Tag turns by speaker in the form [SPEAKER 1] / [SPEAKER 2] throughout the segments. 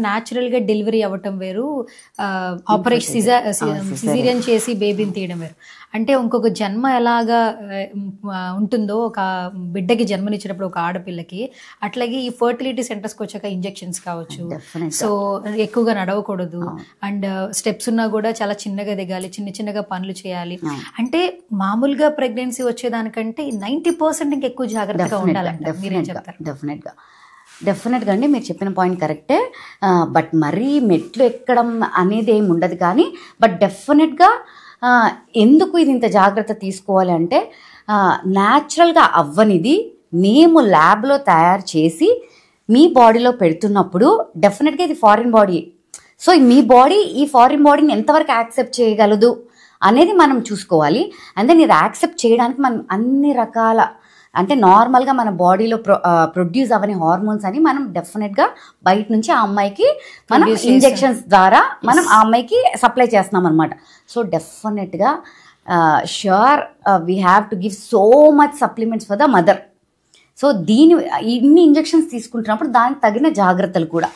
[SPEAKER 1] న్యాచురల్గా డెలివరీ అవ్వటం వేరు, ఆపరేషన్ సిజేరియన్ చేసి బేబీని తీయడం వేరు. అంటే ఇంకొక జన్మ ఎలాగా ఉంటుందో ఒక బిడ్డకి జన్మనిచ్చినప్పుడు ఒక ఆడపిల్లకి, అట్లాగే ఈ ఫర్టిలిటీ సెంటర్స్కి వచ్చాక ఇంజెక్షన్స్ కావచ్చు, సో ఎక్కువగా నడవకూడదు, అండ్ స్టెప్స్ ఉన్నా కూడా చాలా చిన్నగా దిగాలి, చిన్నగా పనులు చేయాలి. అంటే మామూలుగా ప్రెగ్నెన్సీ వచ్చేదానికంటే 90% ఇంకెక్కువ జాగ్రత్తగా ఉండాలంట. మీరేం చెప్తారు?
[SPEAKER 2] డెఫినెట్గా అండి, మీరు చెప్పిన పాయింట్ కరెక్టే. బట్ మరీ మెట్లు ఎక్కడం అనేది ఏమి ఉండదు, కానీ బట్ డెఫినెట్గా ఎందుకు ఇది ఇంత జాగ్రత్త తీసుకోవాలి అంటే, న్యాచురల్గా అవ్వనిది మేము ల్యాబ్లో తయారు చేసి మీ బాడీలో పెడుతున్నప్పుడు డెఫినెట్గా ఇది ఫారిన్ బాడీ. సో మీ బాడీ ఈ ఫారిన్ బాడీని ఎంతవరకు యాక్సెప్ట్ చేయగలదు అనేది మనం చూసుకోవాలి. అండ్ దెన్ ఇది యాక్సెప్ట్ చేయడానికి మనం అన్ని రకాల, అంటే నార్మల్గా మన బాడీలో ప్రొడ్యూస్ అవని హార్మోన్స్ అని మనం డెఫినెట్గా బయట నుంచి ఆ అమ్మాయికి మనం ఇంజెక్షన్స్ ద్వారా మనం ఆ అమ్మాయికి సప్లై చేస్తున్నాం అనమాట. సో డెఫినెట్గా sure we have to give so much supplements for the mother. So ఇన్ని ఇంజెక్షన్స్ తీసుకుంటున్నప్పుడు దానికి తగిన జాగ్రత్తలు కూడా,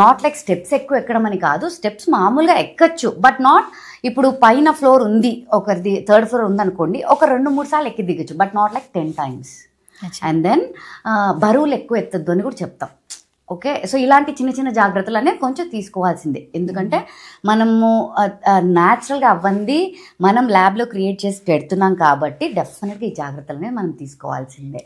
[SPEAKER 2] నాట్ లైక్ స్టెప్స్ ఎక్కువ ఎక్కడం అని కాదు, స్టెప్స్ మామూలుగా ఎక్కచ్చు, బట్ నాట్ ఇప్పుడు పైన ఫ్లోర్ ఉంది, ఒకరిది 3rd ఫ్లోర్ ఉందనుకోండి, ఒక 2-3 సార్లు ఎక్కి దిగచ్చు, but not like 10 times. And then బరువులు ఎక్కువ ఎత్తద్దు అని కూడా చెప్తాం. ఓకే, సో ఇలాంటి చిన్న జాగ్రత్తలు అనేది కొంచెం తీసుకోవాల్సిందే. ఎందుకంటే మనము న్యాచురల్గా అవ్వంది మనం ల్యాబ్లో క్రియేట్ చేసి పెడుతున్నాం కాబట్టి డెఫినెట్గా ఈ జాగ్రత్తలు అనేది మనం తీసుకోవాల్సిందే.